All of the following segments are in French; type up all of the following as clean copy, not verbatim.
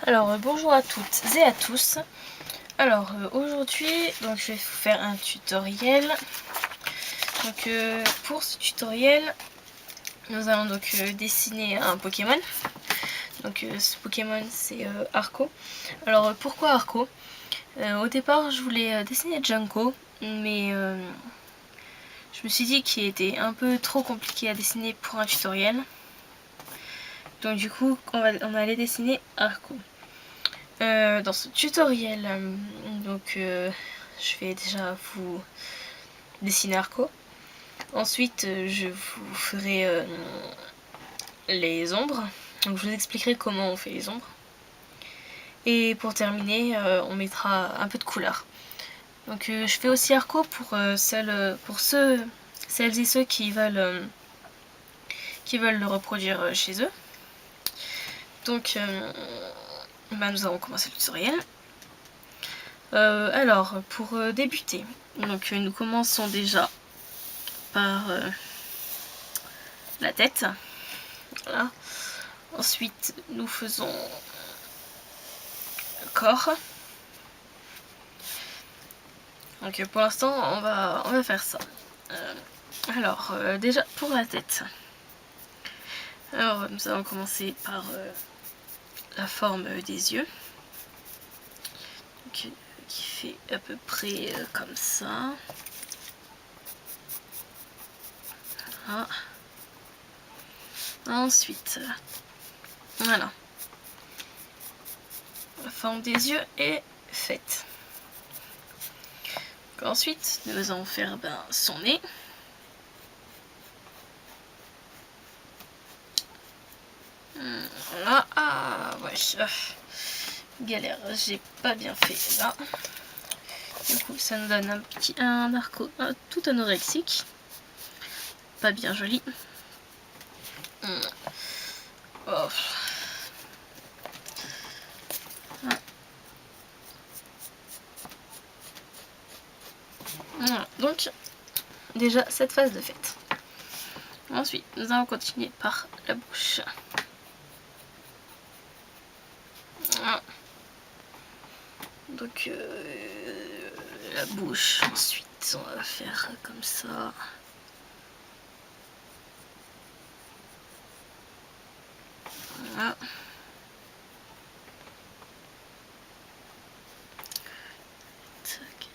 Alors bonjour à toutes et à tous. Alors aujourd'hui donc je vais vous faire un tutoriel. Donc pour ce tutoriel nous allons donc dessiner un Pokémon. Donc ce Pokémon c'est Arco. Alors pourquoi Arco? Au départ je voulais dessiner Junko, mais je me suis dit qu'il était un peu trop compliqué à dessiner pour un tutoriel. Donc du coup on allait dessiner Arco. Dans ce tutoriel, je vais déjà vous dessiner Arco. Ensuite, je vous ferai les ombres. Donc, je vous expliquerai comment on fait les ombres. Et pour terminer, on mettra un peu de couleur. Donc, je fais aussi Arco pour celles et ceux qui veulent le reproduire chez eux. Donc, nous allons commencer le tutoriel. Alors, pour débuter, donc nous commençons déjà par la tête. Voilà. Ensuite, nous faisons le corps. Donc pour l'instant, on va faire ça. Alors, déjà pour la tête. Alors, nous allons commencer par la forme des yeux. Donc, qui fait à peu près comme ça. Voilà. Ensuite, voilà. La forme des yeux est faite. Donc, ensuite, nous allons faire son nez. Voilà. Ah ouais. Galère, j'ai pas bien fait là. Du coup, ça nous donne un Arco tout anorexique. Pas bien joli. Oh. Voilà. Donc, déjà cette phase de fête. Ensuite, nous allons continuer par la bouche. Voilà. Donc, la bouche, ensuite, on va faire comme ça. Voilà. Tac.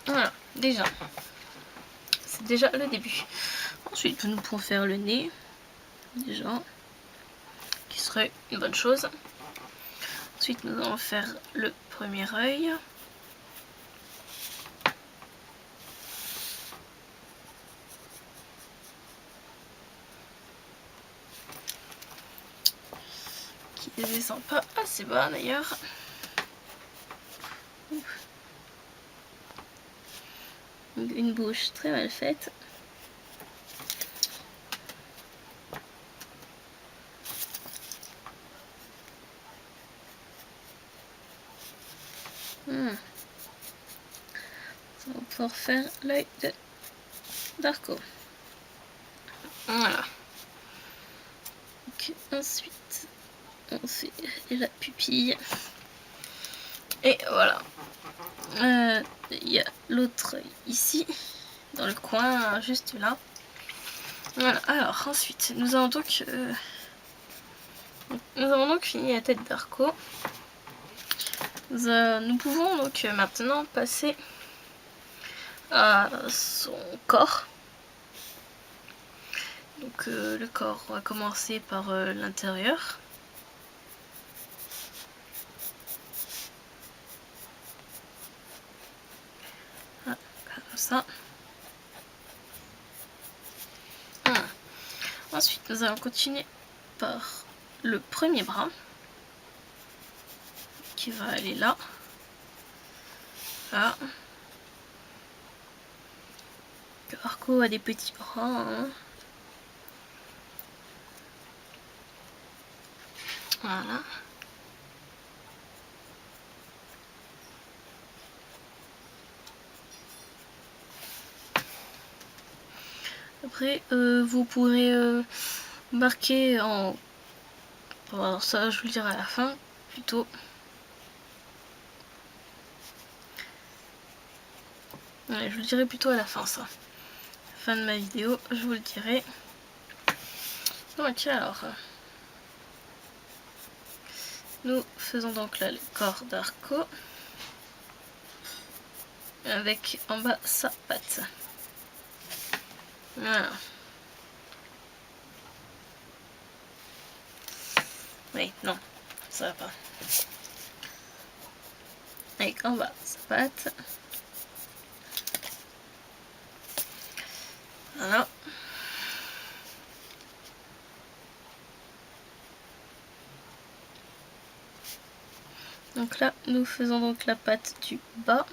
Voilà, déjà. C'est déjà le début. Ensuite, nous pouvons faire le nez. Déjà. Qui serait une bonne chose. Ensuite, nous allons faire le premier œil. Qui ne descend pas assez bas d'ailleurs. Une bouche très mal faite. On va pouvoir faire l'œil d'Arco. Voilà. Donc, ensuite, on fait la pupille. Et voilà. Il y a l'autre ici, dans le coin, juste là. Voilà. Alors, ensuite, nous avons donc fini la tête d'Arco. Nous pouvons donc maintenant passer à son corps. Donc le corps, on va commencer par l'intérieur. Ah, comme ça. Ensuite, nous allons continuer par le premier bras qui va aller là. Là. Arco a des petits bras. Hein. Voilà. Après, vous pourrez marquer en... Alors ça, je vous le dirai à la fin, plutôt. Ouais, je vous le dirai plutôt à la fin, ça. Fin de ma vidéo, je vous le dirai. Donc alors, nous faisons donc là le corps d'Arco avec en bas sa patte. Voilà. Oui, non, ça va pas. Avec en bas sa patte. Voilà. Donc là, nous faisons donc la patte du bas.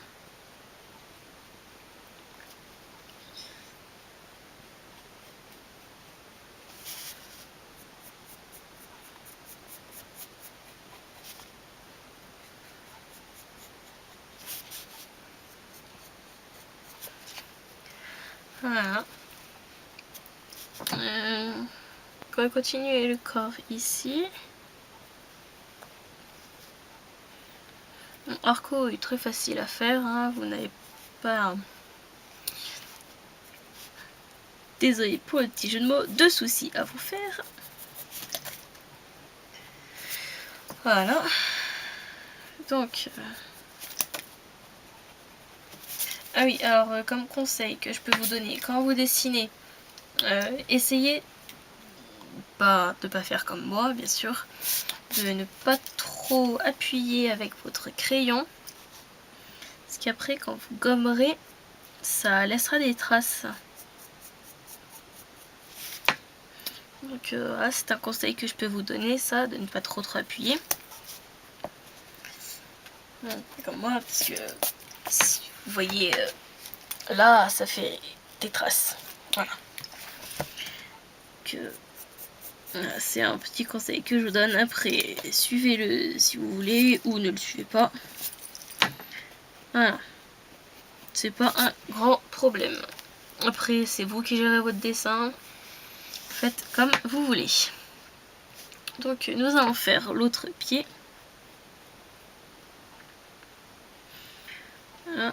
Voilà. On va continuer le corps ici. Arco est très facile à faire, hein. Vous n'avez pas... Désolé pour le petit jeu de mots, de soucis à vous faire. Voilà. Donc... Ah oui, alors comme conseil que je peux vous donner, quand vous dessinez, essayez de pas faire comme moi, bien sûr, de ne pas trop appuyer avec votre crayon, parce qu'après quand vous gommerez, ça laissera des traces. Donc voilà, c'est un conseil que je peux vous donner, ça, de ne pas trop appuyer. Comme moi, parce que si vous voyez là, ça fait des traces. Voilà. C'est un petit conseil que je vous donne. Après, suivez-le si vous voulez ou ne le suivez pas. Voilà. C'est pas un grand problème. Après, c'est vous qui gérez votre dessin. Faites comme vous voulez. Donc, nous allons faire l'autre pied. Voilà.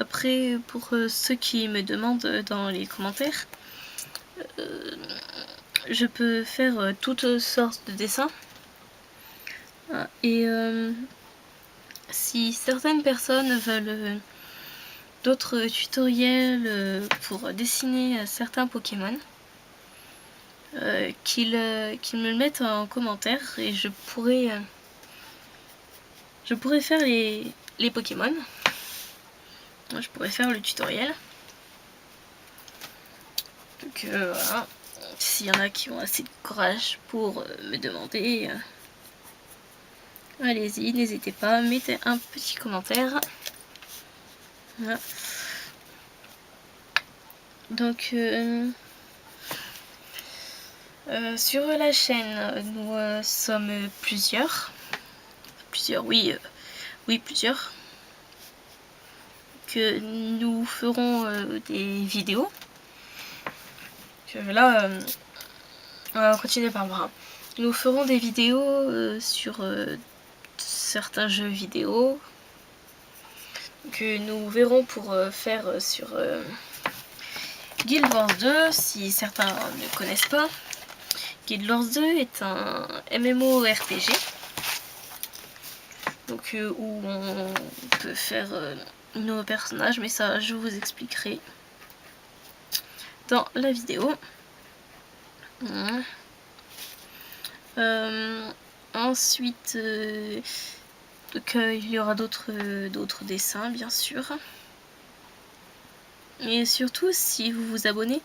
Après, pour ceux qui me demandent dans les commentaires, je peux faire toutes sortes de dessins. Et si certaines personnes veulent d'autres tutoriels pour dessiner certains Pokémon, qu'ils me le mettent en commentaire et je pourrais faire les Pokémon. Je pourrais faire le tutoriel. Donc voilà, s'il y en a qui ont assez de courage pour me demander, allez-y, n'hésitez pas, mettez un petit commentaire. Voilà. Donc sur la chaîne, nous sommes plusieurs. Oui, plusieurs. Que nous ferons des vidéos. Là, on va continuer par là. Nous ferons des vidéos sur certains jeux vidéo que nous verrons pour faire sur Guild Wars 2, si certains ne connaissent pas. Guild Wars 2 est un MMORPG, donc où on peut faire nos personnages, mais ça je vous expliquerai dans la vidéo. Ensuite, il y aura d'autres dessins, bien sûr. Et surtout, si vous vous abonnez,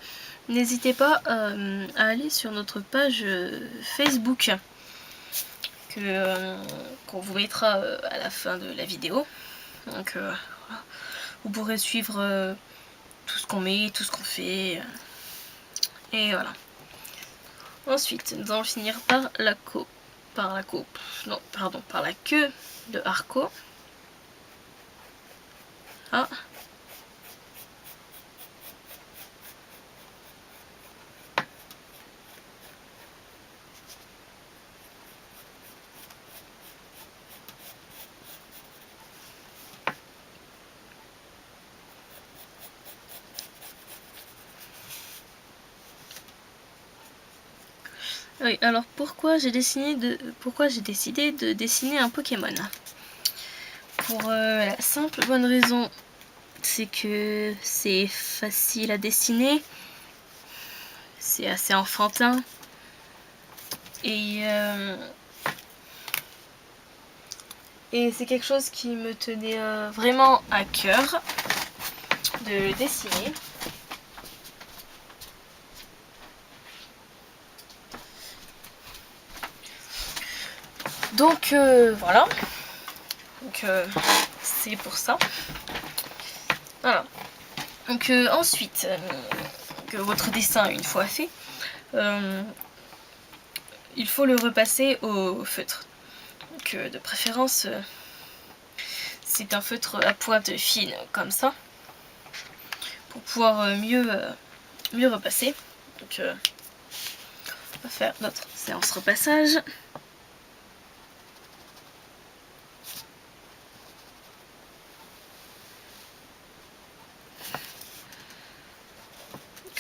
n'hésitez pas à aller sur notre page Facebook. qu'on vous mettra à la fin de la vidéo. Donc voilà. Vous pourrez suivre tout ce qu'on met, tout ce qu'on fait. Et voilà. Ensuite, nous allons finir par la queue de haricot. Ah. Oui, alors pourquoi j'ai décidé de dessiner un Pokémon? Pour la simple bonne raison, c'est que c'est facile à dessiner, c'est assez enfantin, et c'est quelque chose qui me tenait vraiment à cœur de le dessiner. Donc voilà, donc c'est pour ça. Voilà. Donc ensuite, que votre dessin une fois fait, il faut le repasser au feutre. Donc de préférence, c'est un feutre à pointe fine comme ça, pour pouvoir mieux repasser. Donc on va faire notre séance repassage.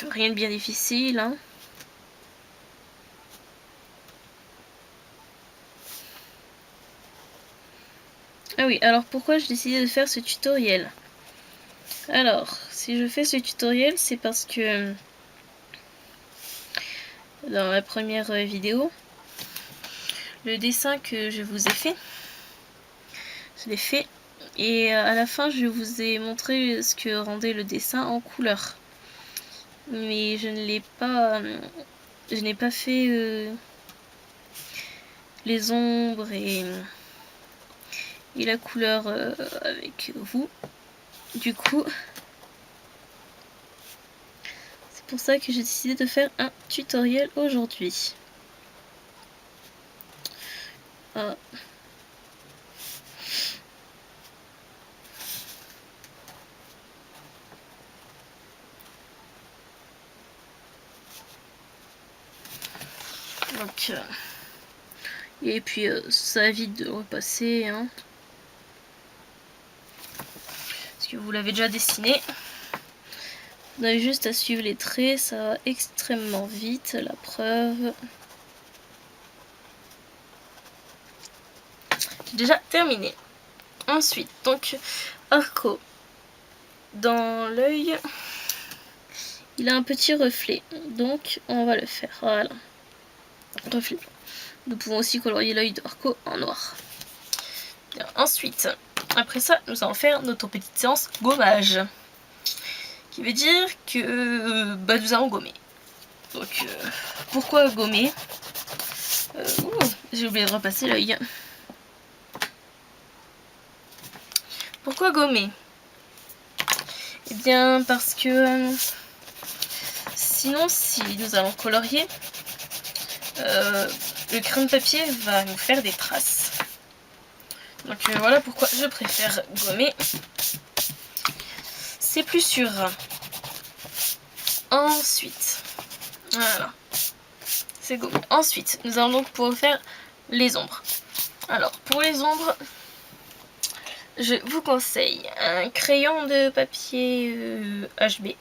Donc, rien de bien difficile, hein. Ah oui, alors pourquoi j'ai décidé de faire ce tutoriel? Alors, si je fais ce tutoriel, c'est parce que dans la première vidéo, le dessin que je vous ai fait, je l'ai fait, et à la fin je vous ai montré ce que rendait le dessin en couleur. Mais je n'ai pas fait les ombres et la couleur avec vous. Du coup, c'est pour ça que j'ai décidé de faire un tutoriel aujourd'hui. Ah. Donc, et puis ça évite de repasser, hein, parce que vous l'avez déjà dessiné. Vous avez juste à suivre les traits, ça va extrêmement vite, la preuve. J'ai déjà terminé. Ensuite, donc, haricot. Dans l'œil, il a un petit reflet, donc on va le faire. Voilà. Reflet. Nous pouvons aussi colorier l'œil de haricot en noir. Bien. Ensuite, après ça, nous allons faire notre petite séance gommage. Qui veut dire que nous allons gommer. Donc, pourquoi gommer? J'ai oublié de repasser l'œil. Pourquoi gommer? Eh bien, parce que sinon, si nous allons colorier, le crayon de papier va nous faire des traces. Donc voilà pourquoi je préfère gommer. C'est plus sûr. Ensuite, voilà, c'est gommé. Ensuite, nous allons donc pouvoir faire les ombres. Alors, pour les ombres, je vous conseille un crayon de papier HB.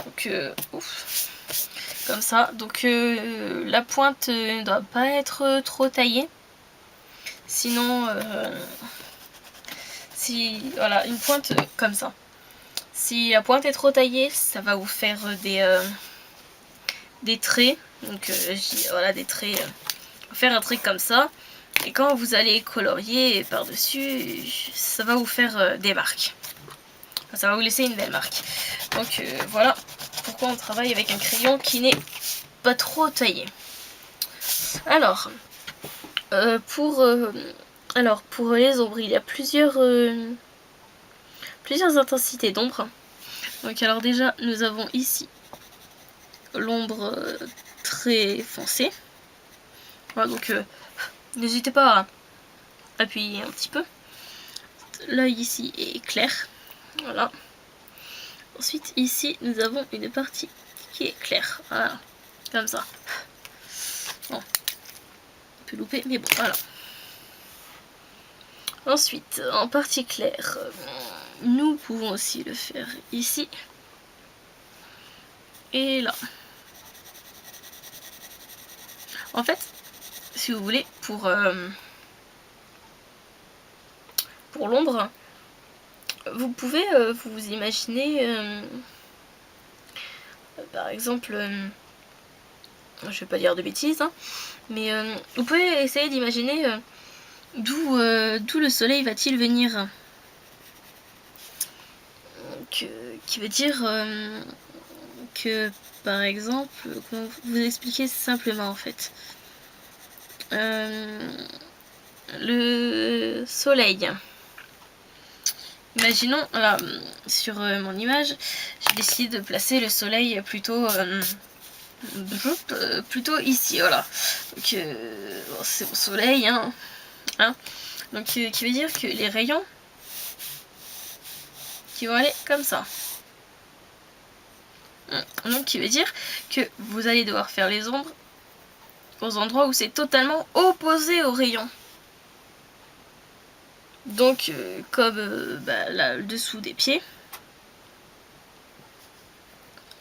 Donc, comme ça. Donc, la pointe ne doit pas être trop taillée. Sinon, voilà, une pointe comme ça. Si la pointe est trop taillée, ça va vous faire des traits. Donc, voilà, des traits. Faire un trait comme ça. Et quand vous allez colorier par-dessus, ça va vous faire des marques. Ça va vous laisser une belle marque. Donc voilà pourquoi on travaille avec un crayon qui n'est pas trop taillé. Alors, Alors pour les ombres, il y a plusieurs intensités d'ombre. Donc alors déjà, nous avons ici l'ombre très foncée. Voilà, donc n'hésitez pas à appuyer un petit peu. L'œil ici est clair. Voilà. Ensuite, ici, nous avons une partie qui est claire. Voilà. Comme ça. Bon. On peut louper, mais bon, voilà. Ensuite, en partie claire, nous pouvons aussi le faire ici. Et là. En fait, si vous voulez, pour l'ombre, vous pouvez vous imaginer, par exemple, je vais pas dire de bêtises, hein, mais vous pouvez essayer d'imaginer d'où le soleil va-t-il venir. Qui veut dire que, par exemple, comment vous expliquer simplement en fait. Le soleil. Imaginons, là, sur mon image, j'ai décidé de placer le soleil plutôt ici, voilà. Donc c'est au soleil, hein. Donc qui veut dire que les rayons qui vont aller comme ça. Donc qui veut dire que vous allez devoir faire les ombres aux endroits où c'est totalement opposé aux rayons. Donc comme là, le dessous des pieds.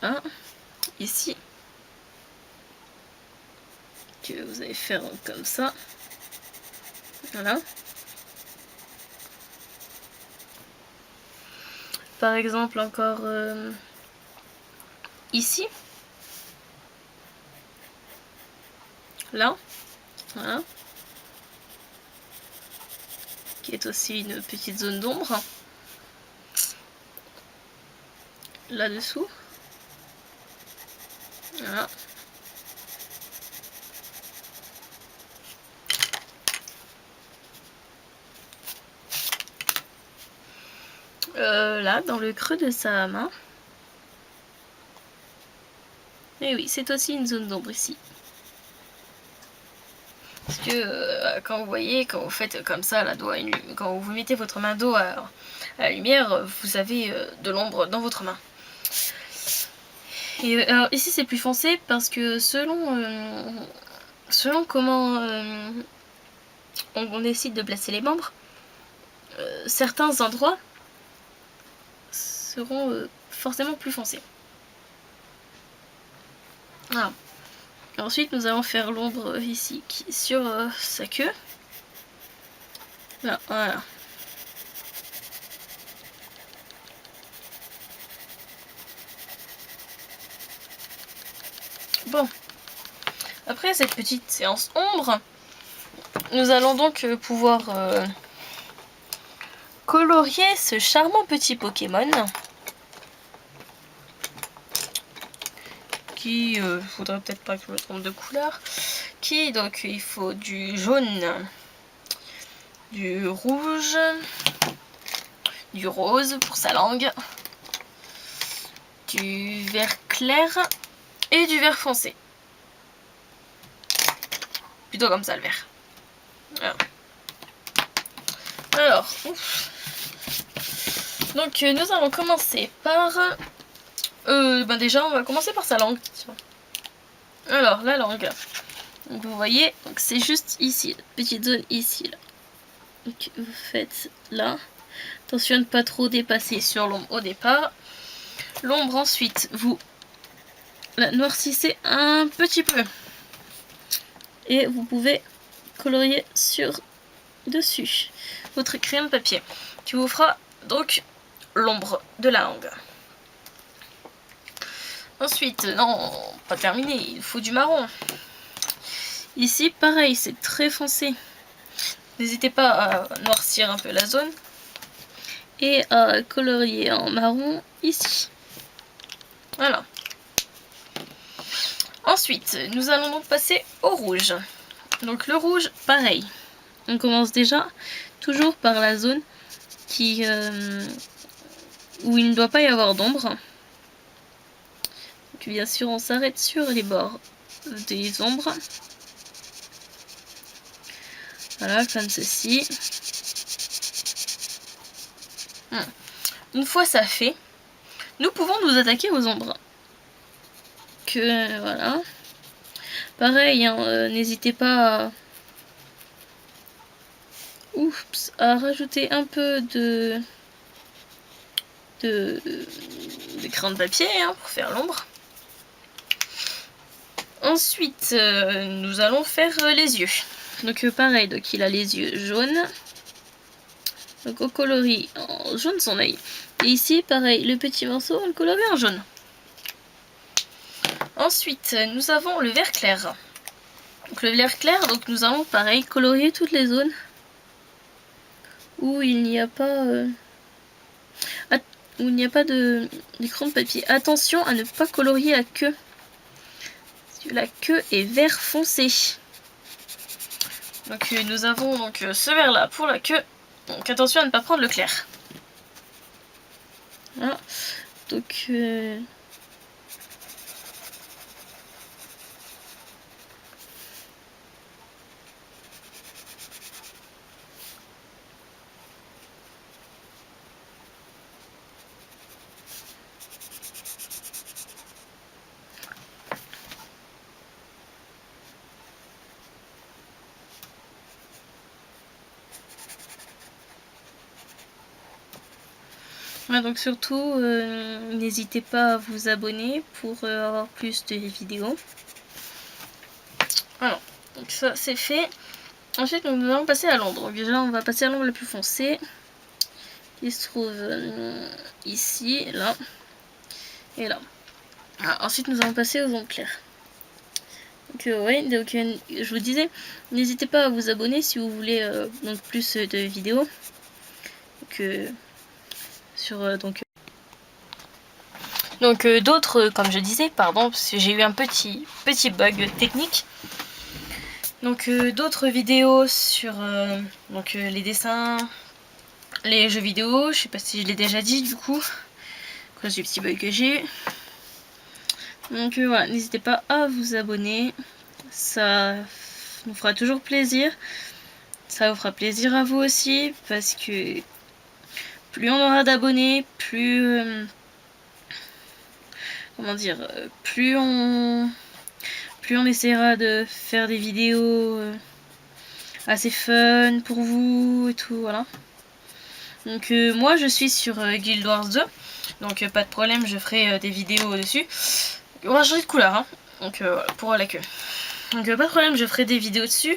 Hein, ici. Que vous allez faire comme ça. Voilà. Par exemple encore ici. Là. Voilà. Qui est aussi une petite zone d'ombre. Là-dessous. Voilà. Là, dans le creux de sa main. Et oui, c'est aussi une zone d'ombre ici. Parce que quand vous voyez, quand vous faites comme ça, quand vous mettez votre main dos à la lumière, vous avez de l'ombre dans votre main. Et alors ici c'est plus foncé parce que selon comment on décide de placer les membres, certains endroits seront forcément plus foncés. Voilà. Ensuite nous allons faire l'ombre ici qui est sur sa queue. Là, voilà. Bon. Après cette petite séance ombre, nous allons donc pouvoir colorier ce charmant petit Pokémon. Qui, faudrait peut-être pas que je me trompe de couleur. Qui, donc il faut du jaune, du rouge, du rose pour sa langue, du vert clair et du vert foncé. Plutôt comme ça le vert. Alors donc nous allons commencer par déjà on va commencer par sa langue. Alors la langue, donc, vous voyez, c'est juste ici, petite zone ici là. Donc vous faites là, attention à ne pas trop dépasser sur l'ombre au départ. L'ombre ensuite vous la noircissez un petit peu et vous pouvez colorier sur dessus votre crayon papier qui vous fera donc l'ombre de la langue. Ensuite, non, pas terminé, il faut du marron. Ici, pareil, c'est très foncé. N'hésitez pas à noircir un peu la zone et à colorier en marron ici. Voilà. Ensuite, nous allons donc passer au rouge. Donc le rouge, pareil. On commence déjà toujours par la zone qui où il ne doit pas y avoir d'ombre. Donc bien sûr on s'arrête sur les bords des ombres. Voilà, comme ceci. Une fois ça fait, nous pouvons nous attaquer aux ombres. Voilà. Pareil, hein, n'hésitez pas à rajouter un peu de crayon de papier hein, pour faire l'ombre. Ensuite, nous allons faire les yeux. Donc pareil, donc il a les yeux jaunes. Donc on colorie en jaune son œil. Et ici, pareil, le petit morceau, on le colorie en jaune. Ensuite, nous avons le vert clair. Donc le vert clair, donc nous allons pareil colorier toutes les zones où il n'y a pas d'écran de papier. Attention à ne pas colorier la queue. Parce que la queue est vert foncé. Donc nous avons donc ce vert là pour la queue. Donc attention à ne pas prendre le clair. Voilà. Donc ouais, donc surtout, n'hésitez pas à vous abonner pour avoir plus de vidéos. Voilà, donc ça c'est fait. Ensuite nous allons passer à l'ombre. Donc déjà on va passer à l'ombre la plus foncée. Qui se trouve ici, là et là. Alors, ensuite nous allons passer aux ombres claires. Donc ouais, donc je vous disais, n'hésitez pas à vous abonner si vous voulez donc plus de vidéos. Donc d'autres, comme je disais, pardon, parce que j'ai eu un petit bug technique. Donc d'autres vidéos sur donc, les dessins, les jeux vidéo, je sais pas si je l'ai déjà dit du coup, à cause du petit bug que j'ai eu. Donc voilà, n'hésitez pas à vous abonner, ça nous fera toujours plaisir. Ça vous fera plaisir à vous aussi, parce que plus on aura d'abonnés, plus comment dire, plus on essaiera de faire des vidéos assez fun pour vous et tout, voilà. Donc moi je suis sur Guild Wars 2, donc pas de problème, je ferai des vidéos dessus. On va changer de couleur, hein. Donc voilà, pour la queue. Donc pas de problème, je ferai des vidéos dessus.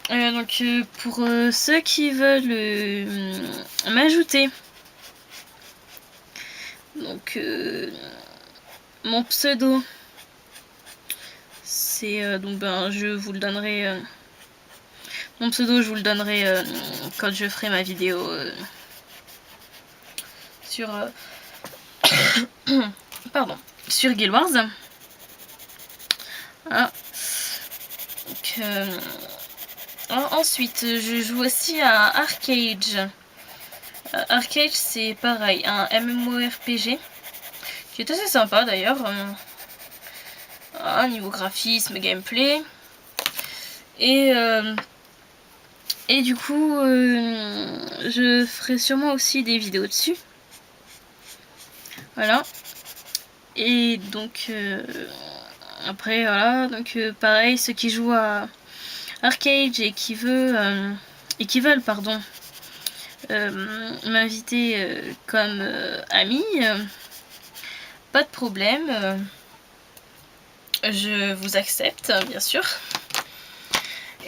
Donc pour ceux qui veulent m'ajouter, donc mon pseudo, c'est donc je vous le donnerai. Mon pseudo, je vous le donnerai quand je ferai ma vidéo sur pardon, sur Guild Wars. Voilà. Donc, ensuite, je joue aussi à Arcade. Arcade, c'est pareil, un MMORPG qui est assez sympa d'ailleurs. Niveau graphisme, gameplay. Et du coup, je ferai sûrement aussi des vidéos dessus. Voilà. Et donc, après, voilà. Donc, pareil, ceux qui jouent à Arcade et qui veulent, m'inviter comme ami, pas de problème. Je vous accepte, bien sûr.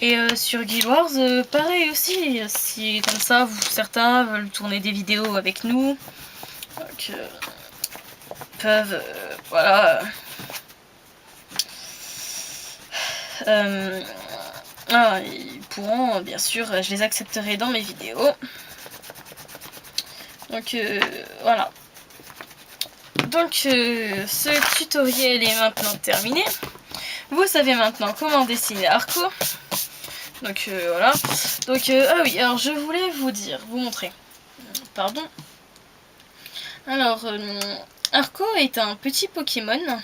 Et sur Guild Wars, pareil aussi, si comme ça, certains veulent tourner des vidéos avec nous, donc peuvent, voilà. Ils pourront, bien sûr, je les accepterai dans mes vidéos. Donc voilà. Donc ce tutoriel est maintenant terminé. Vous savez maintenant comment dessiner Arco. Donc voilà. Donc ah oui, alors je voulais vous montrer. Pardon. Alors Arco est un petit Pokémon.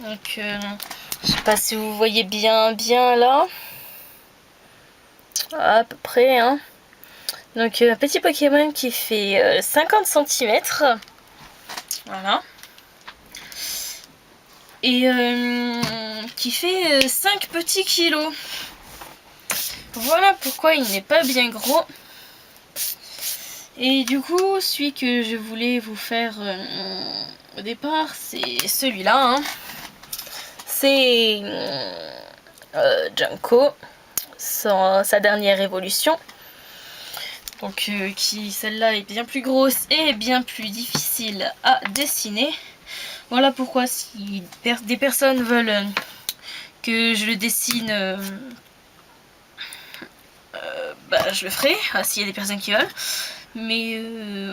Donc je sais pas si vous voyez bien là. À peu près hein. Donc un petit Pokémon qui fait 50 cm. Voilà. Et qui fait 5 petits kilos. Voilà pourquoi il n'est pas bien gros. Et du coup, celui que je voulais vous faire au départ, c'est celui-là. Hein. C'est Junko, sa dernière évolution. Donc celle-là est bien plus grosse et bien plus difficile à dessiner. Voilà pourquoi si des personnes veulent que je le dessine, bah, je le ferai, s'il y a des personnes qui veulent. Mais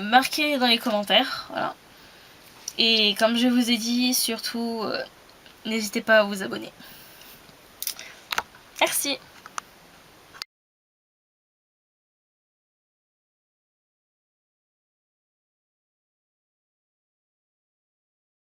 marquez dans les commentaires, voilà. Et comme je vous ai dit, surtout, n'hésitez pas à vous abonner. Merci.